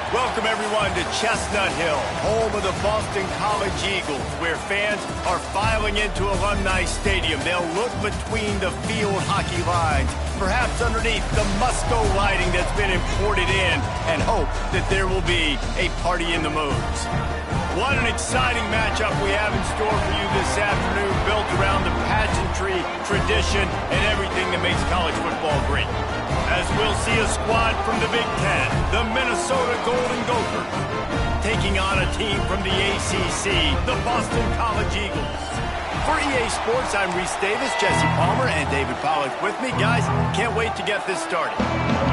Welcome, everyone, to Chestnut Hill, home of the Boston College Eagles, where fans are filing into Alumni Stadium. They'll look between the field hockey lines, perhaps underneath the Musco lighting that's been imported in, and hope that there will be a party in the moves. What an exciting matchup we have in store for you this afternoon, built around the pageantry, tradition, and everything that makes college football great. As we'll see a squad from the Big Ten, the Minnesota Golden Gophers, taking on a team from the ACC, the Boston College Eagles. For EA Sports, I'm Reese Davis, Jesse Palmer, and David Pollack with me. Guys, can't wait to get this started.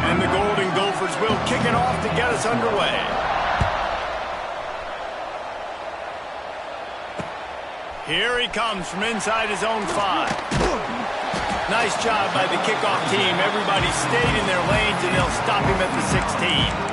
And the Golden Gophers will kick it off to get us underway. Here he comes from inside his own 5. Nice job by the kickoff team. Everybody stayed in their lanes, and they'll stop him at the 16.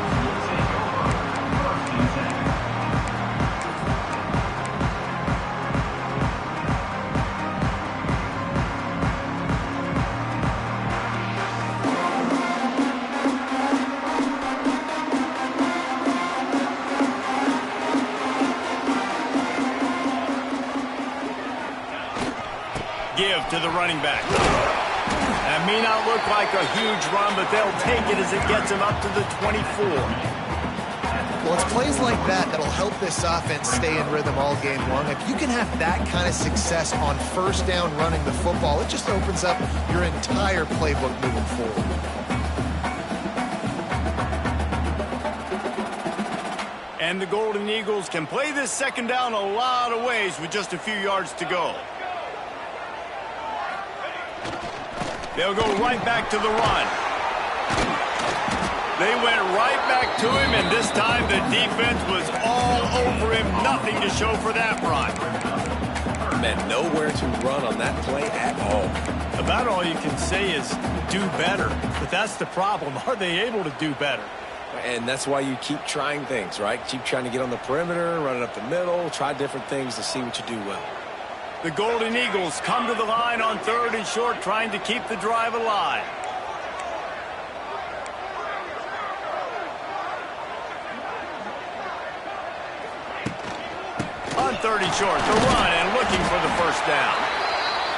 Give to the running back. That may not look like a huge run, but they'll take it as it gets him up to the 24. Well, it's plays like that that'll help this offense stay in rhythm all game long. If you can have that kind of success on first down running the football, it just opens up your entire playbook moving forward. And the Golden Eagles can play this second down a lot of ways with just a few yards to go. They'll go right back to the run. They went right back to him, and this time the defense was all over him. Nothing to show for that run. Man, nowhere to run on that play at all. About all you can say is do better. But that's the problem. Are they able to do better? And that's why you keep trying things, right? Keep trying to get on the perimeter, run it up the middle, try different things to see what you do well. The Golden Eagles come to the line on 3rd and short, trying to keep the drive alive. On 3rd and short, the run and looking for the first down.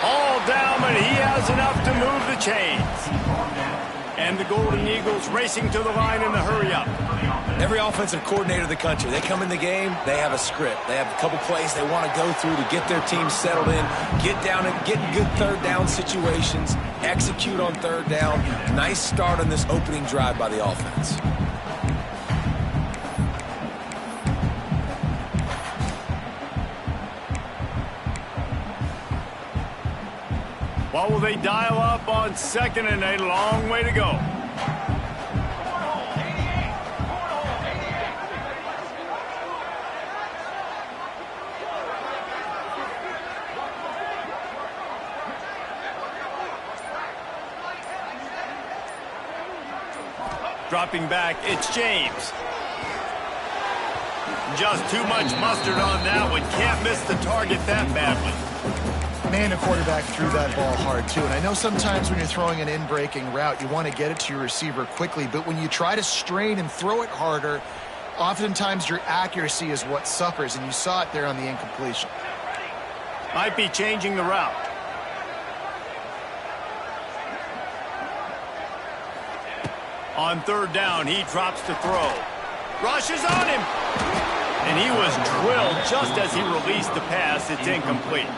All down, but he has enough to move the chains. And the Golden Eagles racing to the line in the hurry-up. Every offensive coordinator in the country, they come in the game, they have a script. They have a couple plays they want to go through to get their team settled in, get down and get in good third down situations, execute on third down. Nice start on this opening drive by the offense. What will they dial up on 2nd and a long way to go? Dropping back, it's James. Just too much mustard on that one. Can't miss the target that badly. Man, the quarterback threw that ball hard, too. And I know sometimes when you're throwing an in-breaking route, you want to get it to your receiver quickly. But when you try to strain and throw it harder, oftentimes your accuracy is what suffers. And you saw it there on the incompletion. Might be changing the route. On 3rd down, he drops to throw. Rush is on him. And he was drilled just as he released the pass. It's incomplete.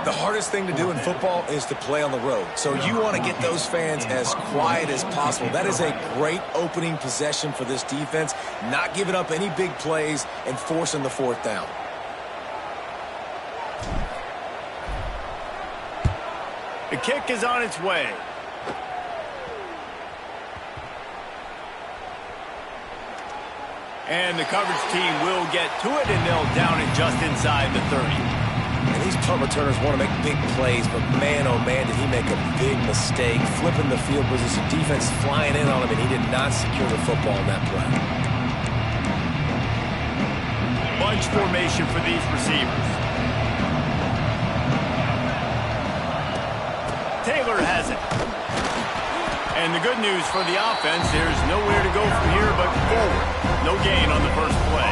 The hardest thing to do in football is to play on the road. So you want to get those fans as quiet as possible. That is a great opening possession for this defense, not giving up any big plays and forcing the 4th down. The kick is on its way. And the coverage team will get to it, and they'll down it just inside the 30. And these punt returners want to make big plays, but man, oh man, did he make a big mistake. Flipping the field position, defense flying in on him, and he did not secure the football in that play. Bunch formation for these receivers. Taylor has it. And the good news for the offense, there's nowhere to go from here but forward. gain on the first play.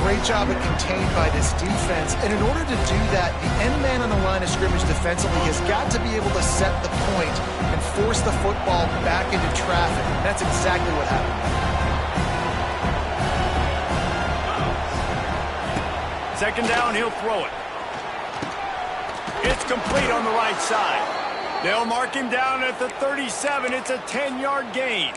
Great job of contained by this defense. And in order to do that, the end man on the line of scrimmage defensively has got to be able to set the point and force the football back into traffic. That's exactly what happened. Second down, he'll throw it. It's complete on the right side. They'll mark him down at the 37. It's a 10-yard gain.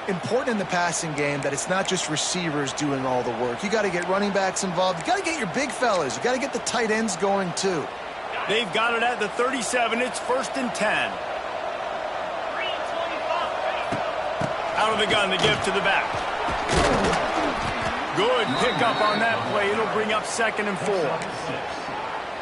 Important in the passing game that it's not just receivers doing all the work. You got to get running backs involved. You got to get your big fellas. You got to get the tight ends going too. They've got it at the 37. It's 1st and 10. Out of the gun, the give to the back. Good pickup on that play. It'll bring up 2nd and 4.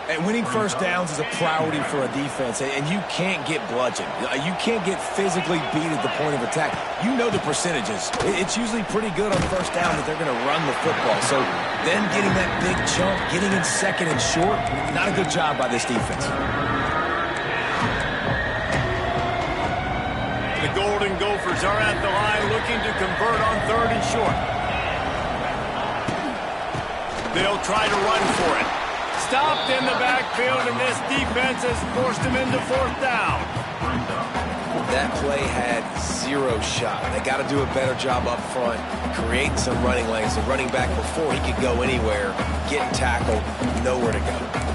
And winning first downs is a priority for a defense, and you can't get bludgeoned. You can't get physically beat at the point of attack. You know the percentages. It's usually pretty good on first down that they're going to run the football. So then getting that big chunk, getting in 2nd and short, not a good job by this defense. The Golden Gophers are at the line looking to convert on 3rd and short. They'll try to run for it. Stopped in the backfield, and this defense has forced him into 4th down. That play had 0 shot. They got to do a better job up front, creating some running lanes. The running back before he could go anywhere, getting tackled, nowhere to go.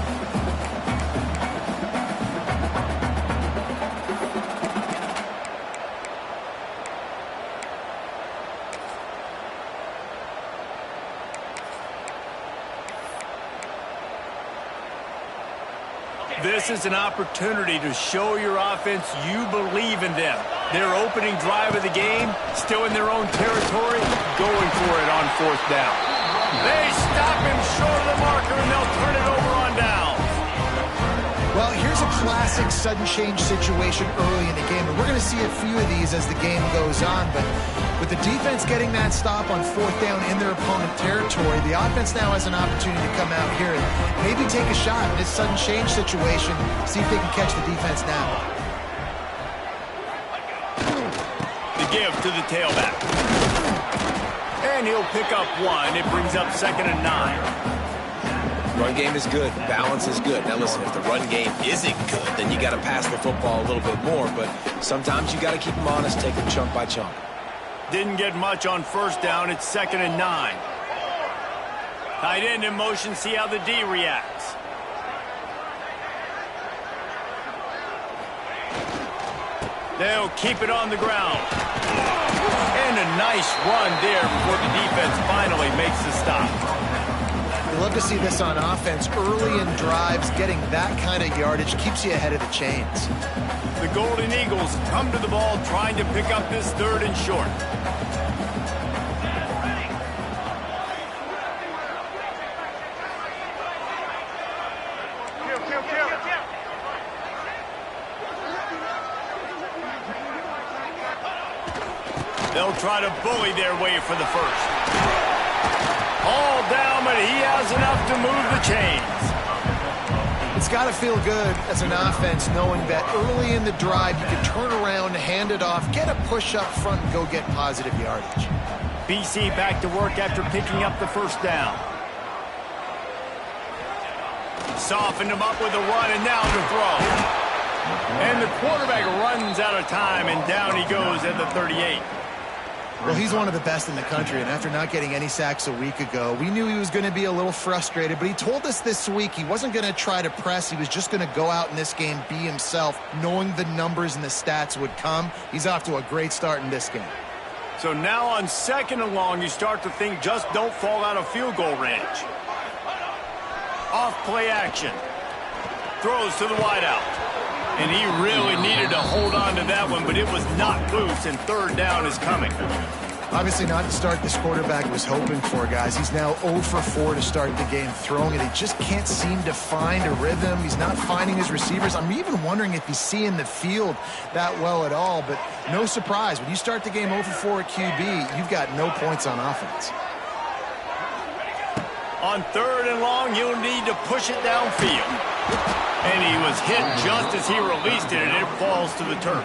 This is an opportunity to show your offense you believe in them. Their opening drive of the game, still in their own territory, going for it on 4th down. They stop him short of the marker, and they'll turn it over on downs. Well, here's a classic sudden change situation early in the game, and we're going to see a few of these as the game goes on, but with the defense getting that stop on 4th down in their opponent territory, the offense now has an opportunity to come out here and maybe take a shot in this sudden change situation, see if they can catch the defense now. The give to the tailback. And he'll pick up 1. It brings up 2nd and 9. Run game is good. Balance is good. Now listen, if the run game isn't good, then you got to pass the football a little bit more, but sometimes you got to keep them honest, take them chunk by chunk. Didn't get much on 1st down. It's 2nd and 9. Tight end in motion. See how the D reacts. They'll keep it on the ground. And a nice run there before the defense finally makes the stop. You love to see this on offense. Early in drives, getting that kind of yardage keeps you ahead of the chains. The Golden Eagles come to the ball trying to pick up this 3rd and short. They'll try to bully their way for the 1st. All down, but he has enough to move the chains. It's got to feel good as an offense knowing that early in the drive you can turn around, hand it off, get a push up front, and go get positive yardage. BC back to work after picking up the 1st down. Softened him up with a run, and now to throw. And the quarterback runs out of time, and down he goes at the 38. Well, he's one of the best in the country, and after not getting any sacks a week ago, we knew he was going to be a little frustrated, but he told us this week he wasn't going to try to press. He was just going to go out in this game, be himself, knowing the numbers and the stats would come. He's off to a great start in this game. So now on 2nd and long, you start to think just don't fall out of field goal range. Off play action. Throws to the wideout. And he really needed to hold on to that one, but it was not loose, and 3rd down is coming. Obviously not the start this quarterback was hoping for, guys. He's now 0 for 4 to start the game throwing it. He just can't seem to find a rhythm. He's not finding his receivers. I'm even wondering if he's seeing the field that well at all, but no surprise. When you start the game 0 for 4 at QB, you've got no points on offense. On 3rd and long, you'll need to push it downfield. And he was hit just as he released it, and it falls to the turf.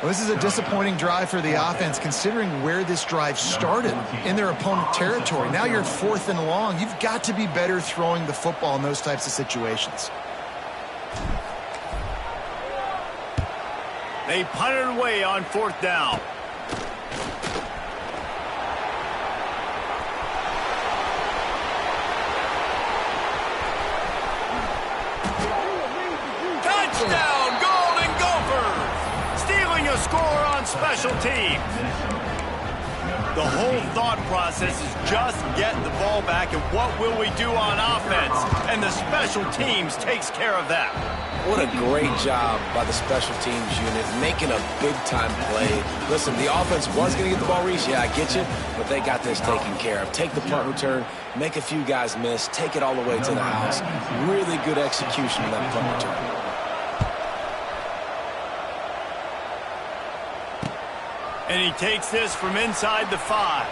Well, this is a disappointing drive for the offense, considering where this drive started in their opponent territory. Now you're 4th and long. You've got to be better throwing the football in those types of situations. They punt it away on 4th down. Touchdown, Golden Gophers! Stealing a score on special teams. The whole thought process is just get the ball back and what will we do on offense? And the special teams takes care of that. What a great job by the special teams unit, making a big-time play. Listen, the offense was going to get the ball reached. Yeah, I get you, but they got this taken care of. Take the punt return, make a few guys miss, take it all the way to the house. Really good execution of that punt return. And he takes this from inside the 5.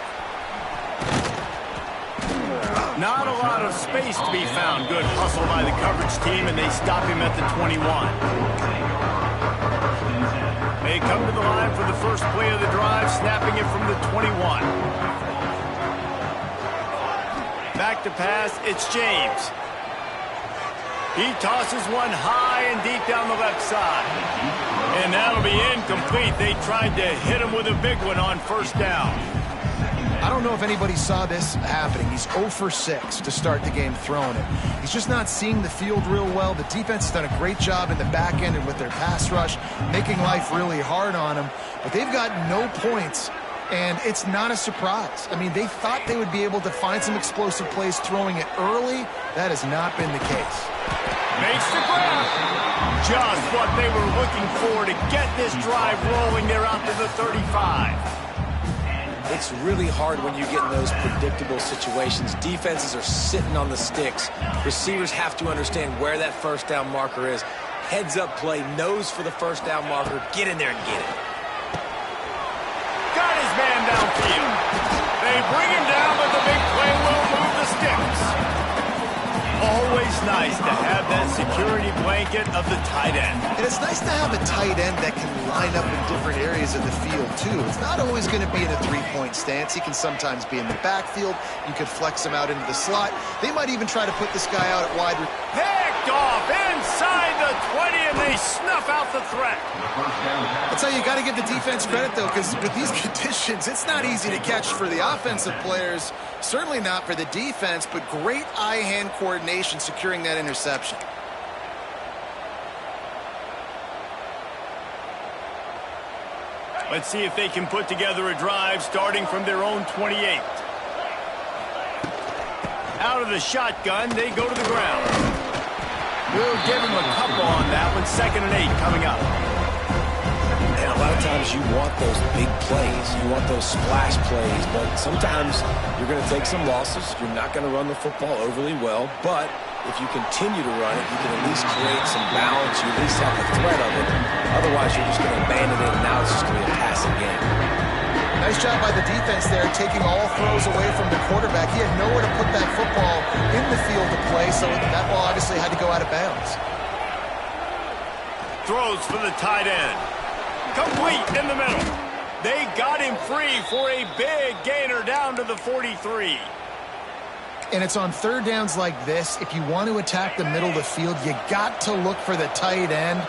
Not a lot of space to be found. Good hustle by the coverage team, and they stop him at the 21. They come to the line for the first play of the drive, snapping it from the 21. Back to pass, it's James. He tosses one high and deep down the left side. And that'll be incomplete. They tried to hit him with a big one on 1st down. I don't know if anybody saw this happening. He's 0 for 6 to start the game throwing it. He's just not seeing the field real well. The defense has done a great job in the back end and with their pass rush, making life really hard on him. But they've got no points, and it's not a surprise. I mean, they thought they would be able to find some explosive plays throwing it early. That has not been the case. Makes the grab. Just what they were looking for to get this drive rolling. They're out to the 35. It's really hard when you get in those predictable situations. Defenses are sitting on the sticks. Receivers have to understand where that 1st down marker is. Heads up play, nose for the 1st down marker. Get in there and get it. Got his man downfield. They bring him down, but the big play will move the sticks. Always nice to have that security blanket of the tight end. And it's nice to have a tight end that can line up in different areas of the field, too. It's not always going to be in a 3-point stance. He can sometimes be in the backfield. You could flex him out into the slot. They might even try to put this guy out at wide. Picked off inside the 20, and they snuff out the threat. That's how you got to give the defense credit, though, because with these conditions, it's not easy to catch for the offensive players. Certainly not for the defense, but great eye-hand coordination securing that interception. Let's see if they can put together a drive starting from their own 28. Out of the shotgun, they go to the ground. We'll give him a couple on that one. 2nd and 8 coming up. And a lot of times you want those big plays. You want those splash plays. But sometimes you're going to take some losses. You're not going to run the football overly well. But if you continue to run it, you can at least create some balance. You at least have the threat of it. Otherwise, you're just going to abandon it, and now it's just going to be a passing game. Nice job by the defense there, taking all throws away from the quarterback. He had nowhere to put that football in the field to play, so that ball obviously had to go out of bounds. Throws for the tight end. Complete in the middle. They got him free for a big gainer down to the 43. And it's on 3rd downs like this. If you want to attack the middle of the field, you got to look for the tight end.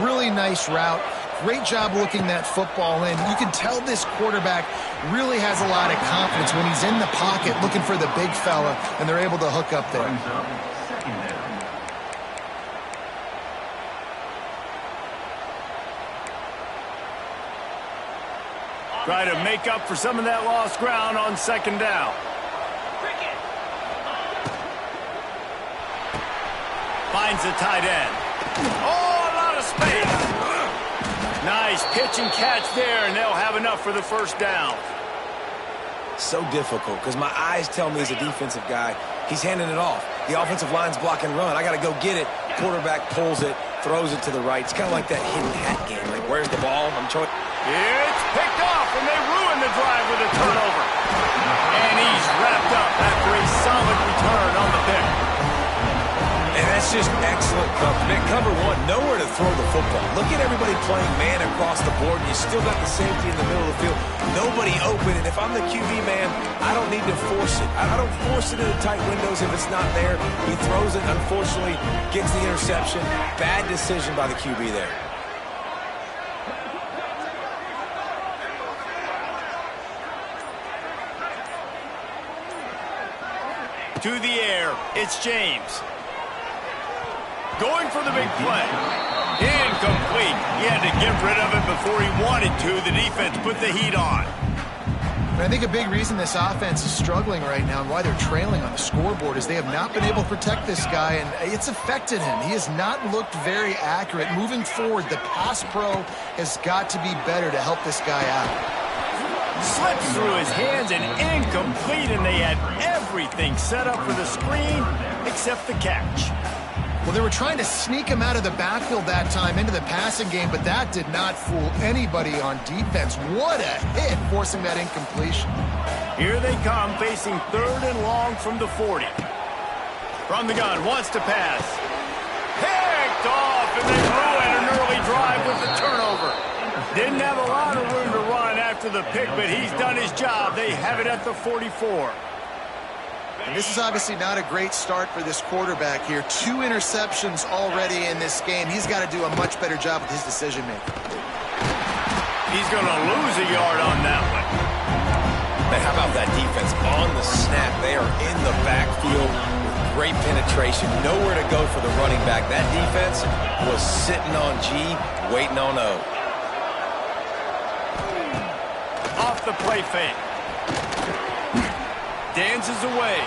Really nice route. Great job looking that football in. You can tell this quarterback really has a lot of confidence when he's in the pocket looking for the big fella, and they're able to hook up there. Try to make up for some of that lost ground on 2nd down. Finds the tight end. Oh, a lot of space. Nice pitch and catch there, and they'll have enough for the 1st down. So difficult, because my eyes tell me as a defensive guy, he's handing it off. The offensive line's block and run. I got to go get it. Quarterback pulls it, throws it to the right. It's kind of like that hidden hat game. Like, where's the ball? I'm throwing. It's picked off, and they ruin the drive with a turnover. And he's wrapped up after a solid return on the pick. And that's just excellent coverage. Man, cover one, nowhere to throw the football. Look at everybody playing man across the board, and you still got the safety in the middle of the field. Nobody open, and if I'm the QB, man, I don't need to force it. I don't force it into tight windows if it's not there. He throws it, unfortunately, gets the interception. Bad decision by the QB there. To the air, it's James. Going for the big play. Incomplete. He had to get rid of it before he wanted to. The defense put the heat on. I think a big reason this offense is struggling right now and why they're trailing on the scoreboard is they have not been able to protect this guy, and it's affected him. He has not looked very accurate. Moving forward, the pass pro has got to be better to help this guy out. Slips through his hands and incomplete, and they had everything set up for the screen except the catch. Well, they were trying to sneak him out of the backfield that time into the passing game, but that did not fool anybody on defense. What a hit, forcing that incompletion. Here they come, facing 3rd and long from the 40. From the gun, wants to pass. Picked off, and they ruin an early drive with the turnover. Didn't have a lot of room to run after the pick, but he's done his job. They have it at the 44. And this is obviously not a great start for this quarterback here. 2 interceptions already in this game. He's got to do a much better job with his decision-making. He's going to lose a yard on that one. But how about that defense on the snap? They are in the backfield with great penetration. Nowhere to go for the running back. That defense was sitting on G, waiting on O. Off the play fake. Dances away.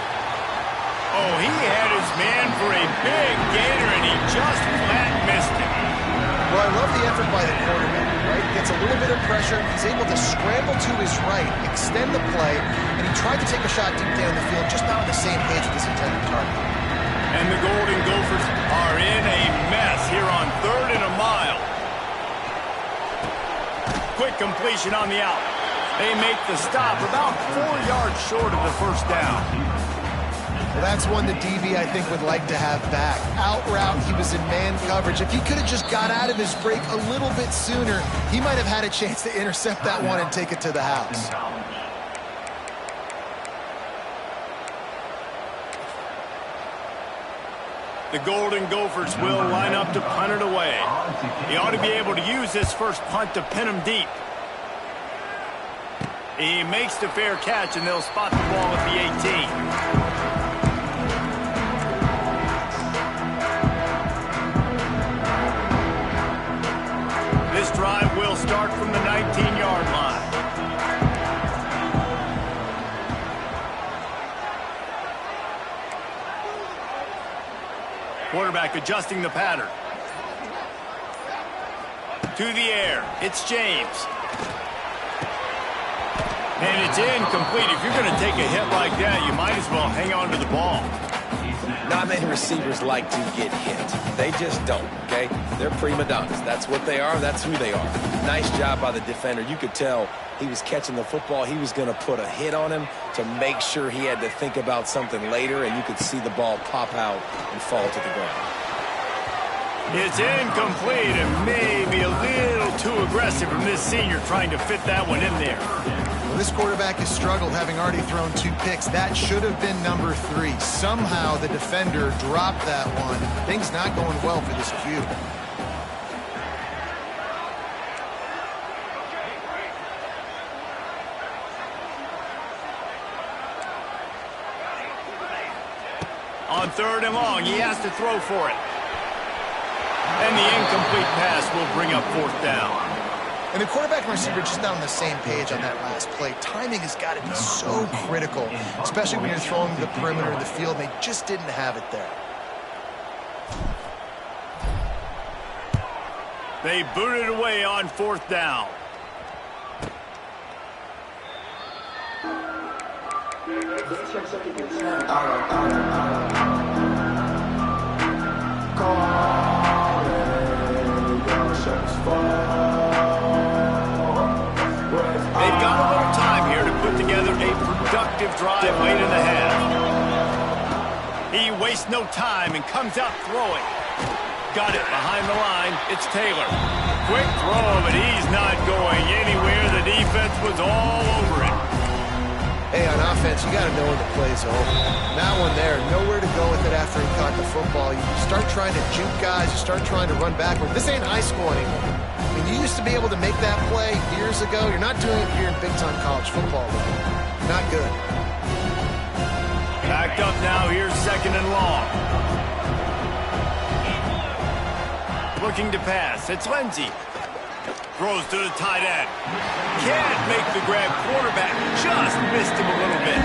Oh, he had his man for a big gainer, and he just flat missed it. Well, I love the effort by the quarterback, right? Gets a little bit of pressure. He's able to scramble to his right, extend the play, and he tried to take a shot deep down the field, just not on the same page with his intended target. And the Golden Gophers are in a mess here on 3rd and a mile. Quick completion on the out. They make the stop about 4 yards short of the first down. Well, that's one the DB, I think, would like to have back. Out route, he was in man coverage. If he could have just got out of his break a little bit sooner, he might have had a chance to intercept that one and take it to the house. The Golden Gophers will line up to punt it away. He ought to be able to use this first punt to pin him deep. He makes the fair catch, and they'll spot the ball at the 18. This drive will start from the 19-yard line. Quarterback adjusting the pattern. To the air, it's James. And it's incomplete. If you're going to take a hit like that, you might as well hang on to the ball. Not many receivers like to get hit. They just don't, okay? They're prima donnas. That's what they are. That's who they are. Nice job by the defender. You could tell he was catching the football. He was going to put a hit on him to make sure he had to think about something later, and you could see the ball pop out and fall to the ground. It's incomplete and maybe a little too aggressive from this senior trying to fit that one in there. Well, this quarterback has struggled, having already thrown 2 picks. That should have been number 3. Somehow the defender dropped that one. Things not going well for this Q. On 3rd and long, he has to throw for it. And the incomplete pass will bring up 4th down. And the quarterback and receiver just not on the same page on that last play. Timing has got to be so critical, especially when you're throwing to the perimeter of the field, and they just didn't have it there. They booted away on 4th down. They've got a little time here to put together a productive drive late in the half. He wastes no time and comes out throwing. Got it behind the line. It's Taylor. Quick throw, but he's not going anywhere. The defense was all over it. Hey, on offense, you got to know when the play's over. That one there, nowhere to go with it after he caught the football. You start trying to juke guys. You start trying to run backward. This ain't high school anymore. I mean, you used to be able to make that play years ago. You're not doing it here in big-time college football, though. Not good. Backed up now. Here's 2nd and long. Looking to pass. It's Lindsey. Throws to the tight end. Can't make the grab. Quarterback just missed him a little bit.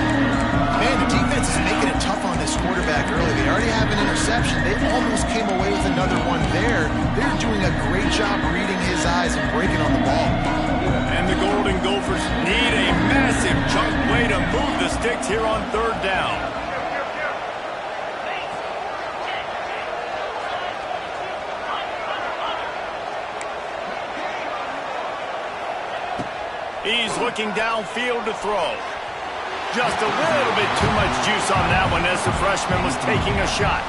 Man, the defense is making it tough on this quarterback early. They already have an interception. They almost came away with another one there. They're doing a great job reading his eyes and breaking on the ball. And the Golden Gophers need a massive chunk play to move the sticks here on 3rd down. He's looking downfield to throw. Just a little bit too much juice on that one as the freshman was taking a shot.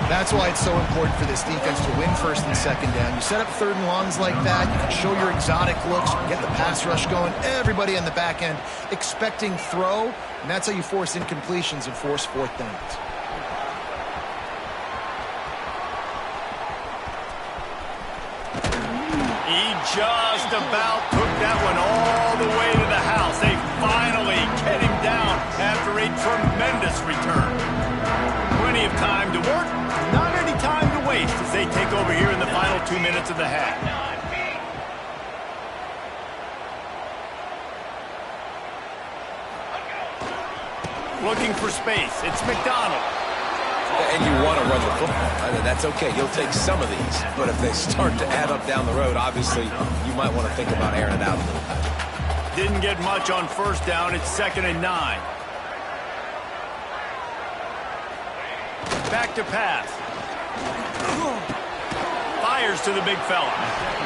That's why it's so important for this defense to win 1st and 2nd down. You set up 3rd and longs like that. You can show your exotic looks. You can get the pass rush going. Everybody in the back end expecting throw, and that's how you force incompletions and force 4th downs. He just about took that one all the way to the house. They finally get him down after a tremendous return. Plenty of time to work, not any time to waste as they take over here in the final 2 minutes of the half. Looking for space. It's McDonald. And you want to run the football. That's okay. You'll take some of these. But if they start to add up down the road, obviously, you might want to think about airing it out a little bit. Didn't get much on 1st down. It's 2nd and 9. Back to pass. Fires to the big fella.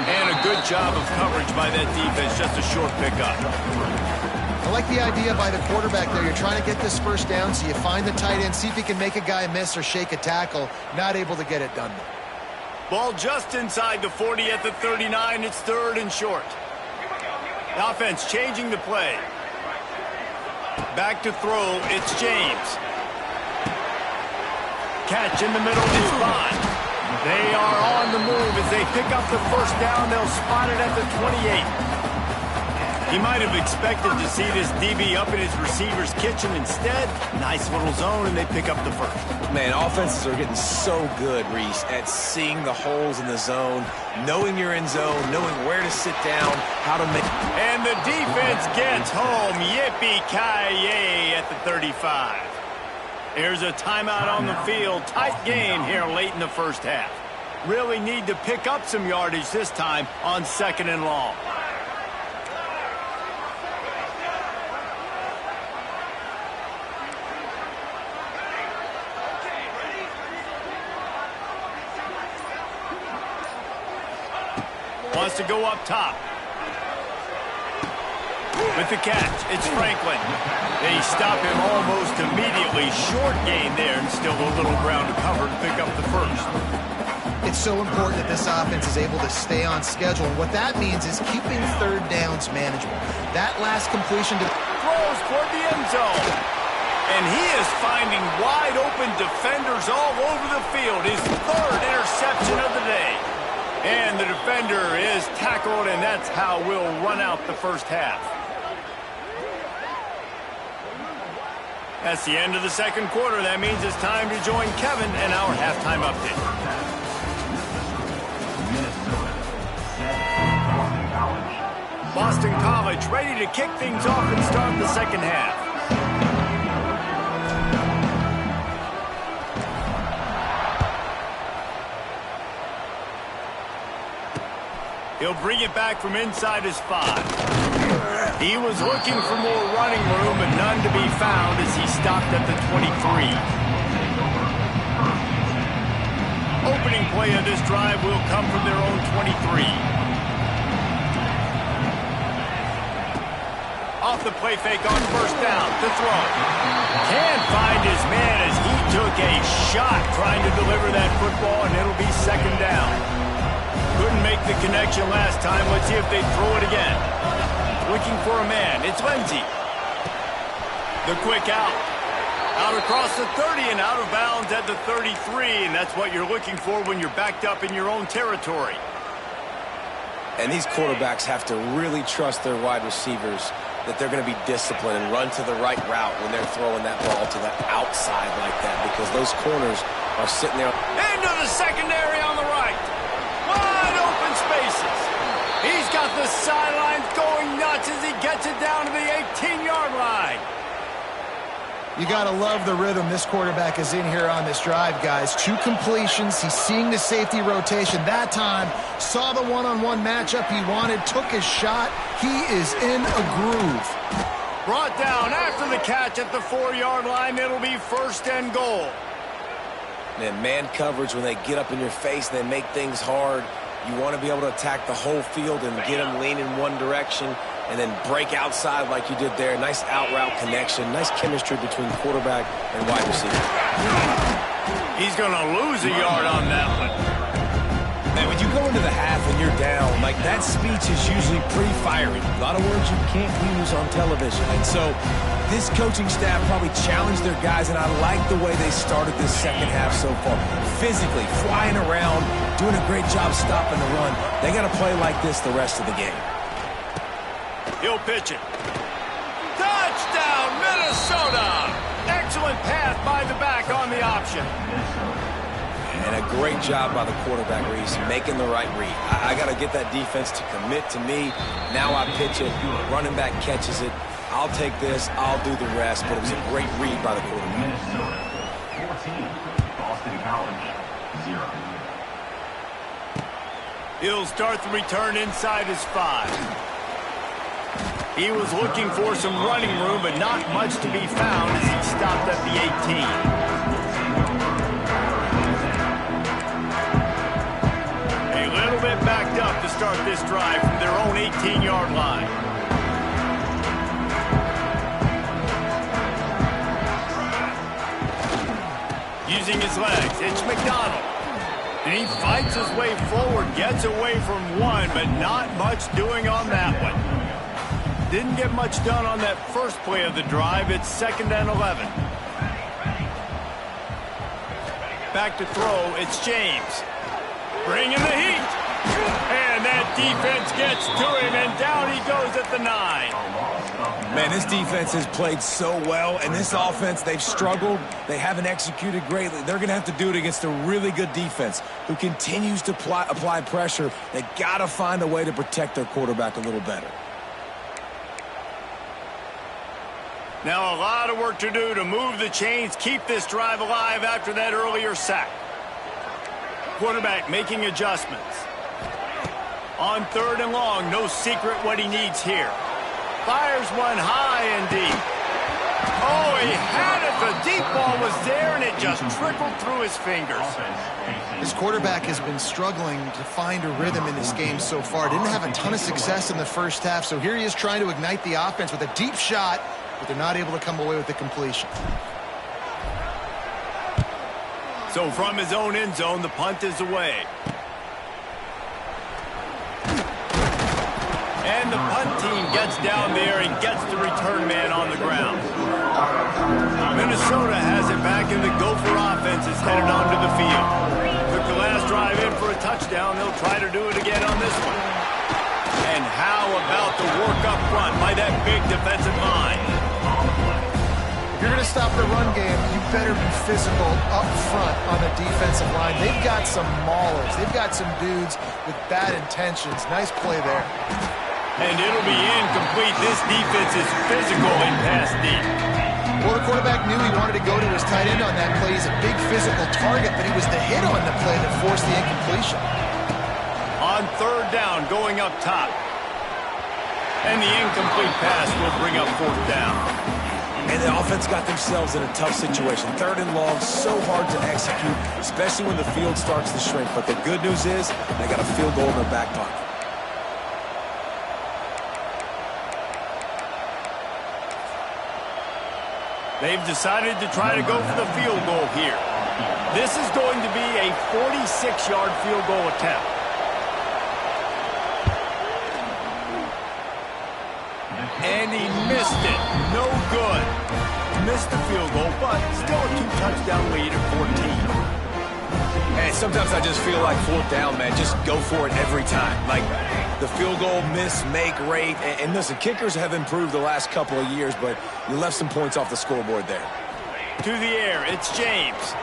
And a good job of coverage by that defense. Just a short pickup. I like the idea by the quarterback there. You're trying to get this 1st down, so you find the tight end, see if he can make a guy miss or shake a tackle. Not able to get it done though. Ball just inside the 40 at the 39. It's 3rd and short. The offense changing the play. Back to throw. It's James. Catch in the middle is fine. They are on the move as they pick up the 1st down. They'll spot it at the 28. He might have expected to see this DB up in his receiver's kitchen. Instead, nice little zone, and they pick up the 1st. Man, offenses are getting so good, Reese, at seeing the holes in the zone, knowing you're in zone, knowing where to sit down, how to make... And the defense gets home. Yippee-ki-yay at the 35. Here's a timeout on the field. Tight game here late in the 1st half. Really need to pick up some yardage this time on 2nd and long. Wants to go up top. With the catch, it's Franklin. They stop him almost immediately. Short gain there, and still a little ground to cover to pick up the 1st. It's so important that this offense is able to stay on schedule. And what that means is keeping 3rd downs manageable. That last completion to... Throws toward the end zone. And he is finding wide open defenders all over the field. His 3rd interception of the day. And the defender is tackled, and that's how we'll run out the 1st half. That's the end of the 2nd quarter. That means it's time to join Kevin and our halftime update. Boston College ready to kick things off and start the 2nd half. He'll bring it back from inside his 5. He was looking for more running room, but none to be found as he stopped at the 23. Opening play of this drive will come from their own 23. off the play fake on first down to throw. Can't find his man as he took a shot trying to deliver that football, and it'll be second down. Couldn't make the connection last time. Let's see if they throw it again. Looking for a man. It's Lindsey. The quick out. Out across the 30 and out of bounds at the 33, and that's what you're looking for when you're backed up in your own territory. And these quarterbacks have to really trust their wide receivers that they're going to be disciplined and run to the right route when they're throwing that ball to the outside like that, because those corners are sitting there. Into the secondary on the right. Wide open spaces. He's got the sidelines going nuts as he gets it down to the 18-yard line. You got to love the rhythm this quarterback is in here on this drive, guys. 2 completions. He's seeing the safety rotation. That time, saw the one-on-one matchup he wanted, took his shot. He is in a groove. Brought down after the catch at the 4-yard line. It'll be first and goal. Man coverage, when they get up in your face, they make things hard. You want to be able to attack the whole field and get them lean in one direction and then break outside like you did there. Nice out route connection. Nice chemistry between quarterback and wide receiver. He's going to lose a yard on that one. Man, when you go into the half and you're down, like that speech is usually pretty fiery. A lot of words you can't use on television. And so this coaching staff probably challenged their guys, and I like the way they started this second half so far. Physically, flying around, doing a great job stopping the run. They got to play like this the rest of the game. He'll pitch it. Touchdown, Minnesota! Excellent pass by the back on the option. And a great job by the quarterback, Reese, making the right read. I got to get that defense to commit to me. Now I pitch it. Running back catches it. I'll take this. I'll do the rest. But it was a great read by the quarterback. Minnesota 14, Boston College 0. He'll start the return inside his 5. He was looking for some running room, but not much to be found as he stopped at the 18. A little bit backed up to start this drive from their own 18-yard line. Using his legs, it's McDonald. And he fights his way forward, gets away from one, but not much doing on that one. Didn't get much done on that first play of the drive. It's 2nd and 11. Back to throw, it's James. Bringing the heat. And that defense gets to him, and down he goes at the 9. Man, this defense has played so well, and this offense, they've struggled. They haven't executed greatly. They're going to have to do it against a really good defense who continues to apply pressure. They got to find a way to protect their quarterback a little better. Now a lot of work to do to move the chains, keep this drive alive after that earlier sack. Quarterback making adjustments. On 3rd and long, no secret what he needs here. Fires one high and deep. Oh, he had it. The deep ball was there, and it just trickled through his fingers. His quarterback has been struggling to find a rhythm in this game so far. Didn't have a ton of success in the first half, so here he is trying to ignite the offense with a deep shot, but they're not able to come away with the completion. So from his own end zone, the punt is away. And the punt team gets down there and gets the return man on the ground. Minnesota has it back, and the Gopher offense is headed onto the field. Took the last drive in for a touchdown. They'll try to do it again on this one. And how about the work up front by that big defensive line? If you're going to stop the run game, you better be physical up front on the defensive line. They've got some maulers. They've got some dudes with bad intentions. Nice play there. And it'll be incomplete. This defense is physical in pass deep. Well, the quarterback knew he wanted to go to his tight end on that play. He's a big physical target, but he was the hit on the play that forced the incompletion. On 3rd down, going up top. And the incomplete pass will bring up 4th down. And the offense got themselves in a tough situation. 3rd and long, so hard to execute, especially when the field starts to shrink. But the good news is they got a field goal in their back pocket. They've decided to try to go for the field goal here. This is going to be a 46-yard field goal attempt. And he missed it. No good. Missed the field goal, but still a 2-touchdown lead at 14. And sometimes I just feel like fourth down, man, just go for it every time. Like the field goal miss, make rate. And listen, kickers have improved the last couple of years, but you left some points off the scoreboard there. To the air, it's James.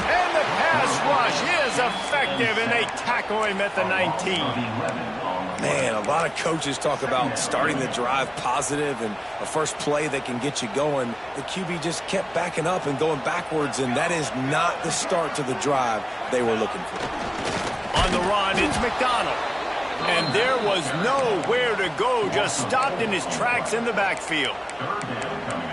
And the pass rush is effective, and they tackle him at the 19. Man, a lot of coaches talk about starting the drive positive and a first play that can get you going. The QB just kept backing up and going backwards, and that is not the start to the drive they were looking for. On the run, it's McDonald. And there was nowhere to go, just stopped in his tracks in the backfield.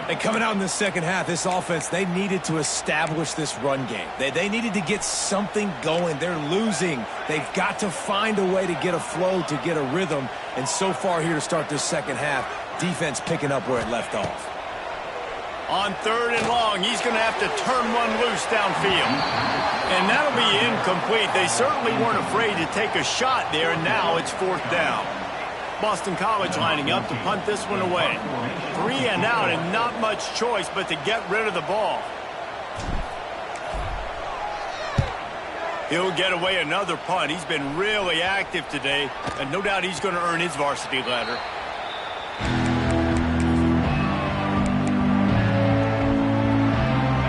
And coming out in the second half, this offense, they needed to establish this run game. They needed to get something going. They're losing. They've got to find a way to get a flow, to get a rhythm. And so far here to start this second half, defense picking up where it left off. On 3rd and long, he's going to have to turn one loose downfield. And that'll be incomplete. They certainly weren't afraid to take a shot there, and now it's 4th down. Boston College lining up to punt this one away. 3 and out, and not much choice but to get rid of the ball. He'll get away another punt. He's been really active today, and no doubt he's going to earn his varsity letter.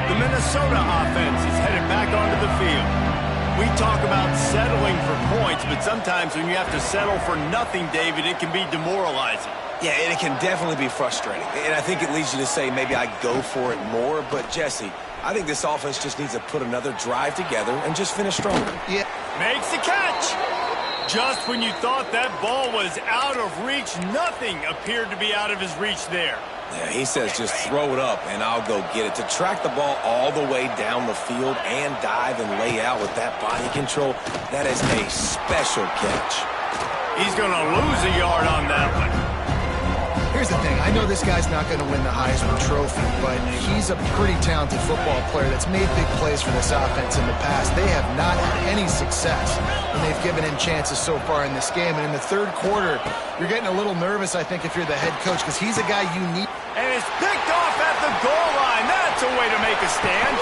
The Minnesota offense is headed back onto the field. We talk about settling for points, but sometimes when you have to settle for nothing, David, it can be demoralizing. Yeah, and it can definitely be frustrating. And I think it leads you to say maybe I go for it more. But, Jesse, I think this offense just needs to put another drive together and just finish stronger. Yeah. Makes the catch. Just when you thought that ball was out of reach, nothing appeared to be out of his reach there. Yeah, he says just throw it up and I'll go get it. To track the ball all the way down the field and dive and lay out with that body control, that is a special catch. He's going to lose a yard on that one. Here's the thing. I know this guy's not going to win the Heisman Trophy, but he's a pretty talented football player that's made big plays for this offense in the past. They have not had any success when they've given him chances so far in this game. And in the 3rd quarter, you're getting a little nervous, I think, if you're the head coach, because he's a guy you need. And it's picked off at the goal line. That's a way to make a stand.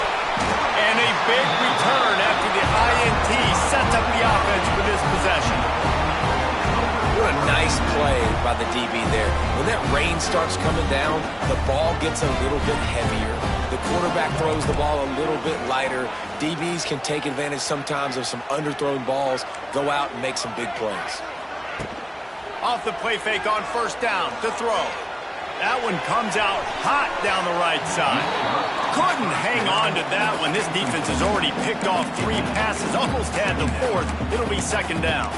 And a big return after the INT sets up the offense for this possession. What a nice play by the DB there. When that rain starts coming down, the ball gets a little bit heavier. The quarterback throws the ball a little bit lighter. DBs can take advantage sometimes of some underthrown balls, go out and make some big plays. Off the play fake on 1st down to throw. That one comes out hot down the right side. Couldn't hang on to that one. This defense has already picked off 3 passes, almost had the 4th. It'll be 2nd down.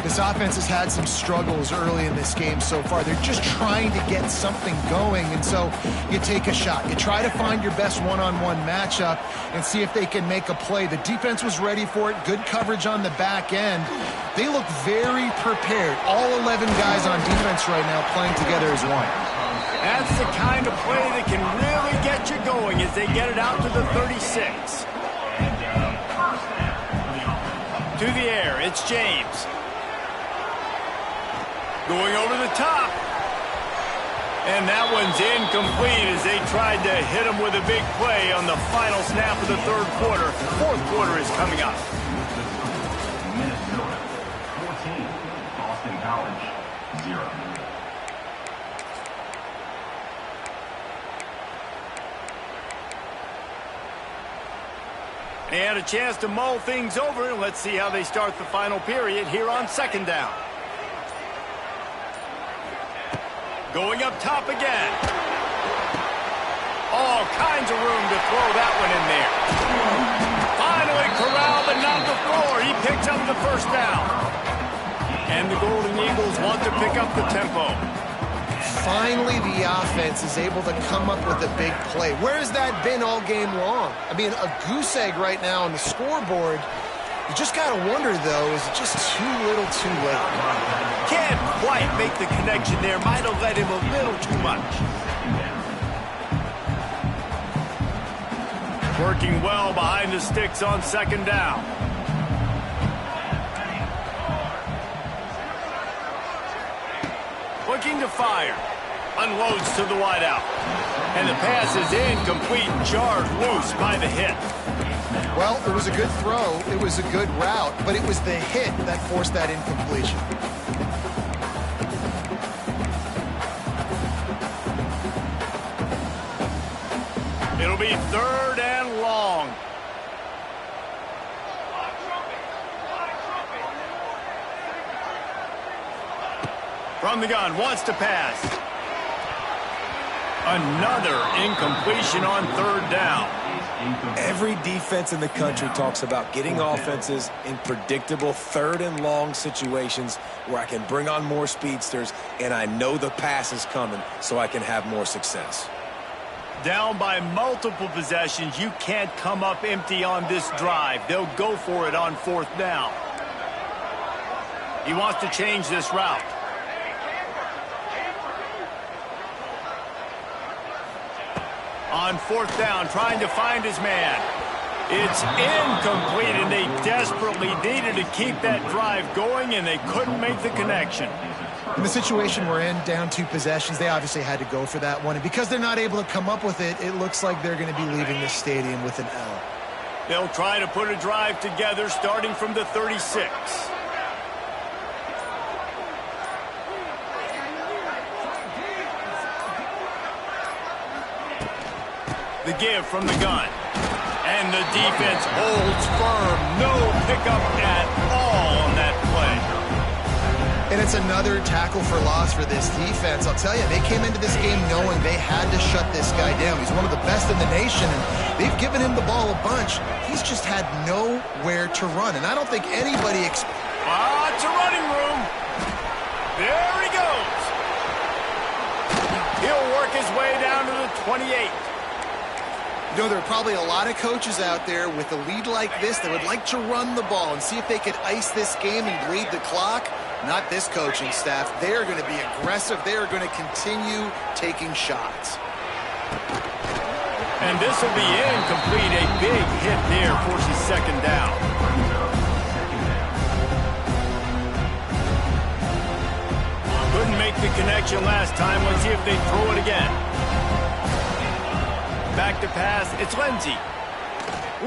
This offense has had some struggles early in this game so far. They're just trying to get something going, and so you take a shot. You try to find your best one-on-one matchup and see if they can make a play. The defense was ready for it. Good coverage on the back end. They look very prepared. All 11 guys on defense right now playing together as one. That's the kind of play that can really get you going as they get it out to the 36. To the air, it's James. Going over the top. And that one's incomplete as they tried to hit him with a big play on the final snap of the 3rd quarter. 4th quarter is coming up. Minnesota 14, Boston College 0. They had a chance to mull things over, and let's see how they start the final period here on 2nd down. Going up top again. All kinds of room to throw that one in there. Finally corralled but not before. He picks up the 1st down. And the Golden Eagles want to pick up the tempo. Finally, the offense is able to come up with a big play. Where has that been all game long? I mean, a goose egg right now on the scoreboard. You just got to wonder, though, is it just too little too late? Can't quite make the connection there. Might have let him a little too much. Working well behind the sticks on second down. Looking to fire. Unloads to the wideout. And the pass is incomplete, jarred loose by the hit. Well, it was a good throw. It was a good route, but it was the hit that forced that incompletion. It'll be 3rd and long. From the gun, wants to pass. Another incompletion on 3rd down. Every defense in the country talks about getting offenses in predictable 3rd and long situations where I can bring on more speedsters and I know the pass is coming so I can have more success. Down by multiple possessions, you can't come up empty on this drive. They'll go for it on 4th down. He wants to change this route. On 4th down, trying to find his man. It's incomplete, and they desperately needed to keep that drive going, and they couldn't make the connection. In the situation we're in, down 2 possessions, they obviously had to go for that one. And because they're not able to come up with it, it looks like they're going to be leaving this stadium with an L. They'll try to put a drive together starting from the 36. The give from the gun. And the defense holds firm. No pickup at all on that play. And it's another tackle for loss for this defense. I'll tell you, they came into this game knowing they had to shut this guy down. He's one of the best in the nation, and they've given him the ball a bunch. He's just had nowhere to run, and I don't think anybody it's a running room. There he goes. He'll work his way down to the 28. You know, there are probably a lot of coaches out there with a lead like this that would like to run the ball and see if they could ice this game and bleed the clock. Not this coaching staff. They are going to be aggressive. They are going to continue taking shots. And this will be incomplete. A big hit there forces 2nd down. Couldn't make the connection last time. Let's see if they throw it again. Back to pass, it's Lindsey.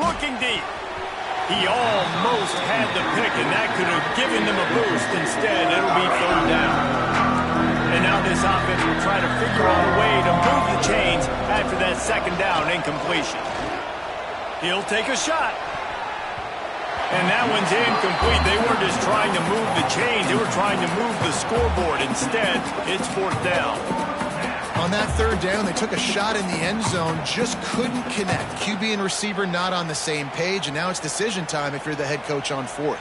Looking deep. He almost had the pick, and that could have given them a boost. Instead, it'll be 3rd down. And now this offense will try to figure out a way to move the chains after that 2nd down incompletion. He'll take a shot. And that one's incomplete. They weren't just trying to move the chains. They were trying to move the scoreboard. Instead, it's 4th down. On that 3rd down, they took a shot in the end zone, just couldn't connect. QB and receiver not on the same page, and now it's decision time if you're the head coach on 4th.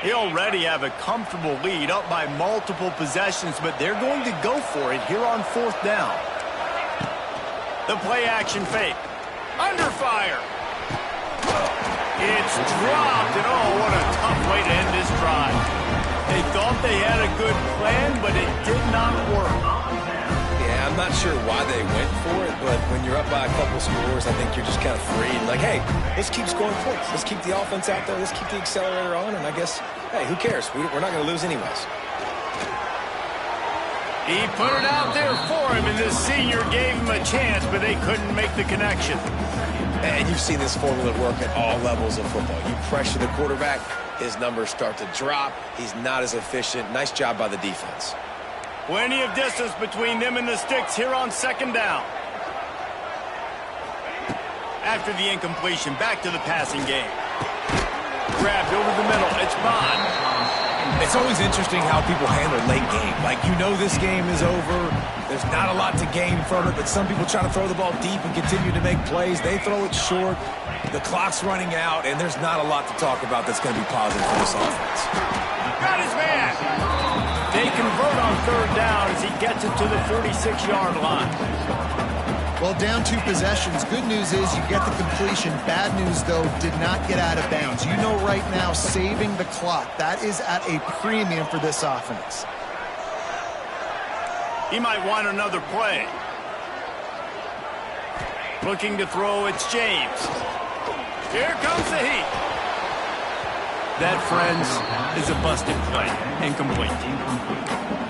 They already have a comfortable lead up by multiple possessions, but they're going to go for it here on 4th down. The play action fake. Under fire. It's dropped, and oh, what a tough way to end this drive. They thought they had a good plan, but it did not work. Yeah, I'm not sure why they went for it, but when you're up by a couple scores, I think you're just kind of free. Like, hey, let's keep scoring points. Let's keep the offense out there. Let's keep the accelerator on, and I guess, hey, who cares? We're not going to lose anyways. He put it out there for him, and this senior gave him a chance, but they couldn't make the connection. And you've seen this formula work at all levels of football. You pressure the quarterback, his numbers start to drop. He's not as efficient. Nice job by the defense. Plenty of distance between them and the sticks here on 2nd down. After the incompletion, back to the passing game. Grabbed over the middle. It's Bond. It's always interesting how people handle late game. Like, you know this game is over. There's not a lot to gain from it, but some people try to throw the ball deep and continue to make plays. They throw it short. The clock's running out, and there's not a lot to talk about that's going to be positive for this offense. Got his man. They convert on 3rd down as he gets it to the 46-yard line. Well, down 2 possessions. Good news is you get the completion. Bad news, though, did not get out of bounds. You know right now, saving the clock, that is at a premium for this offense. He might want another play. Looking to throw, it's James. Here comes the heat. That, friends, is a busted play. Incomplete.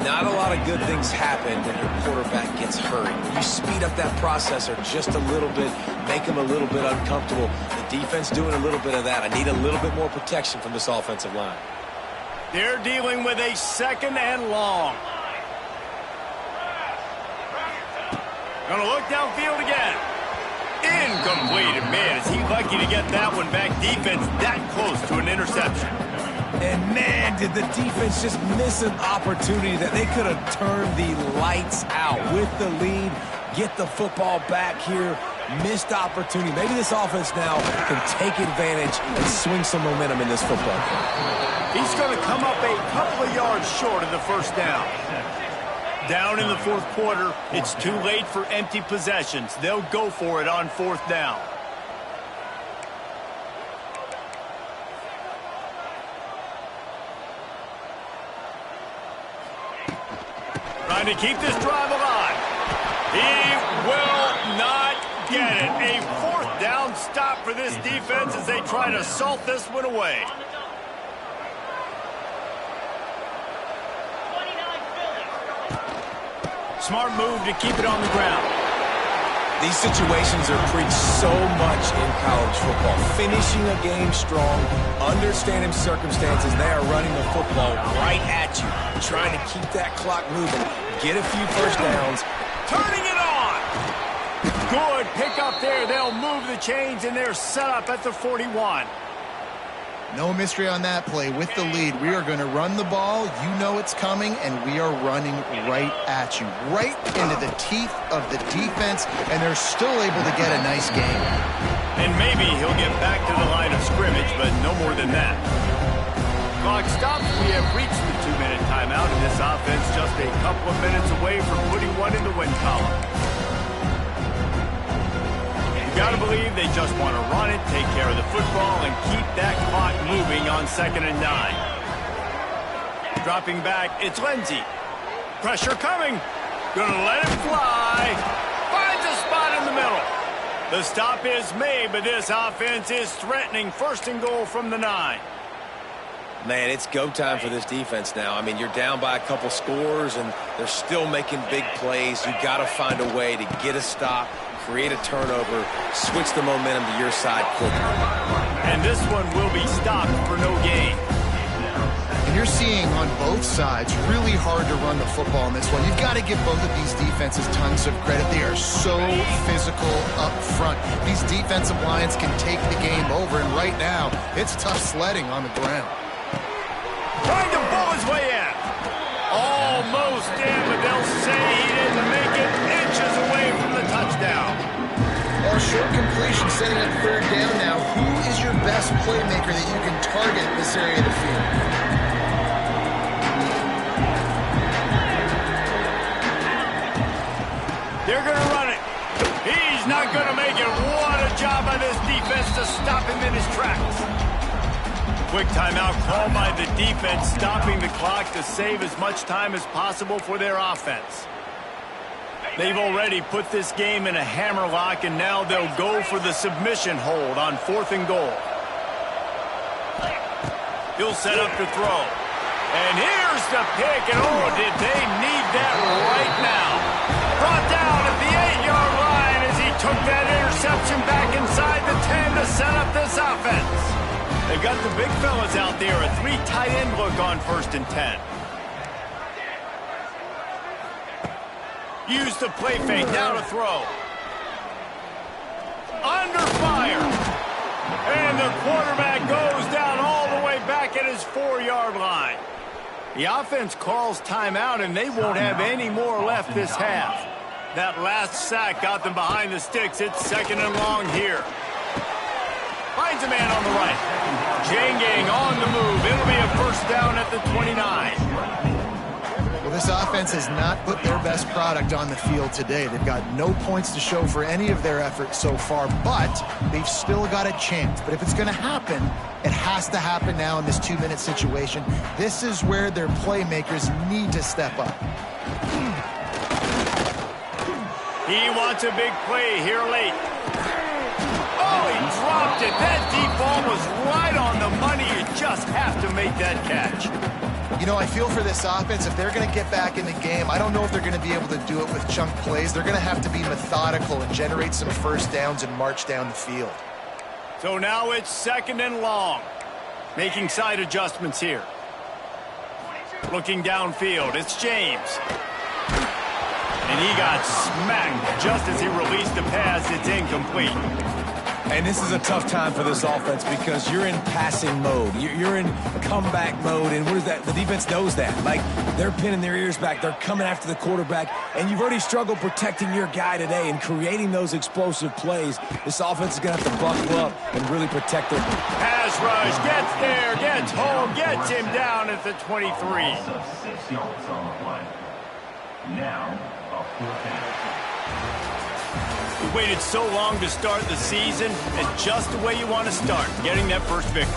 Not a lot of good things happen when your quarterback gets hurt. You speed up that processor just a little bit, make him a little bit uncomfortable. The defense doing a little bit of that. I need a little bit more protection from this offensive line. They're dealing with a 2nd and long. Gonna look downfield again. Incomplete. And man, is he lucky to get that one back. Defense that close to an interception. And man, did the defense just miss an opportunity that they could have turned the lights out with the lead, get the football back here. Missed opportunity. Maybe this offense now can take advantage and swing some momentum in this football game. He's going to come up a couple of yards short of the first down. Down in the 4th quarter, it's too late for empty possessions. They'll go for it on 4th down. Trying to keep this drive alive. He will not get it. A 4th down stop for this defense as they try to salt this one away. Smart move to keep it on the ground. These situations are preached so much in college football. Finishing a game strong, understanding circumstances. They are running the football right at you, trying to keep that clock moving, get a few first downs. Turning it on. Good pickup there. They'll move the chains, and they're set up at the 41. No mystery on that play. With the lead, we are going to run the ball. You know it's coming, and we are running right at you, right into the teeth of the defense, and they're still able to get a nice game. And maybe he'll get back to the line of scrimmage, but no more than that. Clock stops. We have reached the 2-minute timeout, and this offense just a couple of minutes away from putting one in the win column. Got to believe they just want to run it, take care of the football, and keep that clock moving on 2nd and 9. Dropping back, it's Lindsey. Pressure coming. Gonna let it fly. Finds a spot in the middle. The stop is made, but this offense is threatening 1st and goal from the 9. Man, it's go time for this defense now. I mean, you're down by a couple scores, and they're still making big plays. You've got to find a way to get a stop, create a turnover, switch the momentum to your side quickly. And this one will be stopped for no gain. And you're seeing on both sides really hard to run the football in this one. You've got to give both of these defenses tons of credit. They are so physical up front. These defensive lines can take the game over, and right now, it's tough sledding on the ground. Trying to bull his way in. Almost in, but they'll say he didn't make it, inches away from the touchdown. Well, short completion setting up 3rd down now. Who is your best playmaker that you can target in this area of the field? They're going to run it. He's not going to make it. What a job by this defense to stop him in his tracks. Quick timeout called by the defense, stopping the clock to save as much time as possible for their offense. They've already put this game in a hammerlock, and now they'll go for the submission hold on 4th and goal. He'll set up to throw. And here's the pick, and oh, did they need that right now. Brought down at the 8-yard line as he took that interception back inside the 10 to set up this offense. They've got the big fellas out there, a 3 tight end look on 1st and 10. Use the play fake, now to throw. Under fire. And the quarterback goes down all the way back at his 4-yard line. The offense calls timeout, and they won't have any more left this half. That last sack got them behind the sticks. It's 2nd and long here. Finds a man on the right. Janging on the move. It'll be a 1st down at the 29. Well, this offense has not put their best product on the field today. They've got no points to show for any of their efforts so far, but they've still got a chance. But if it's going to happen, it has to happen now in this 2-minute situation. This is where their playmakers need to step up. He wants a big play here late. Oh, he dropped it. That deep ball was right on the money. You just have to make that catch. You know, I feel for this offense, if they're going to get back in the game, I don't know if they're going to be able to do it with chunk plays. They're going to have to be methodical and generate some first downs and march down the field. So now it's 2nd and long. Making side adjustments here. Looking downfield, it's James. And he got smacked just as he released the pass. It's incomplete. And this is a tough time for this offense because you're in passing mode. You're in comeback mode, and what is that? The defense knows that. Like, they're pinning their ears back. They're coming after the quarterback, and you've already struggled protecting your guy today and creating those explosive plays. This offense is going to have to buckle up and really protect their... Pass rush, gets there, gets home, gets him down at the 23. Also 6 yards on the play. Now, a 4th down. We waited so long to start the season, and just the way you want to start, getting that first victory.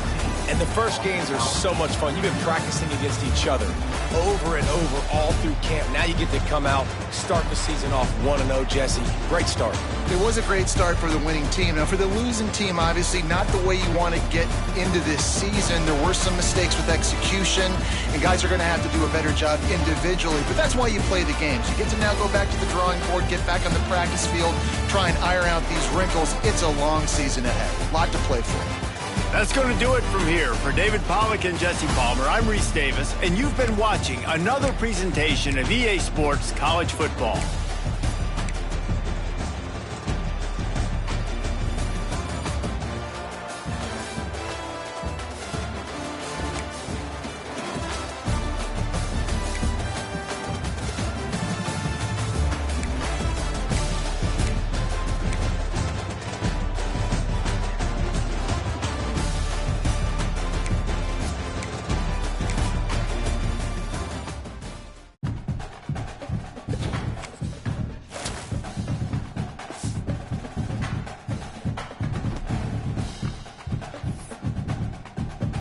And the first games are so much fun. You've been practicing against each other over and over all through camp. Now you get to come out, start the season off 1-0, Jesse. Great start. It was a great start for the winning team. Now, for the losing team, obviously not the way you want to get into this season. There were some mistakes with execution, and guys are going to have to do a better job individually. But that's why you play the games. You get to now go back to the drawing board, get back on the practice field, try and iron out these wrinkles. It's a long season ahead. A lot to play for. That's going to do it from here. For David Pollack and Jesse Palmer, I'm Reese Davis, and you've been watching another presentation of EA Sports College Football.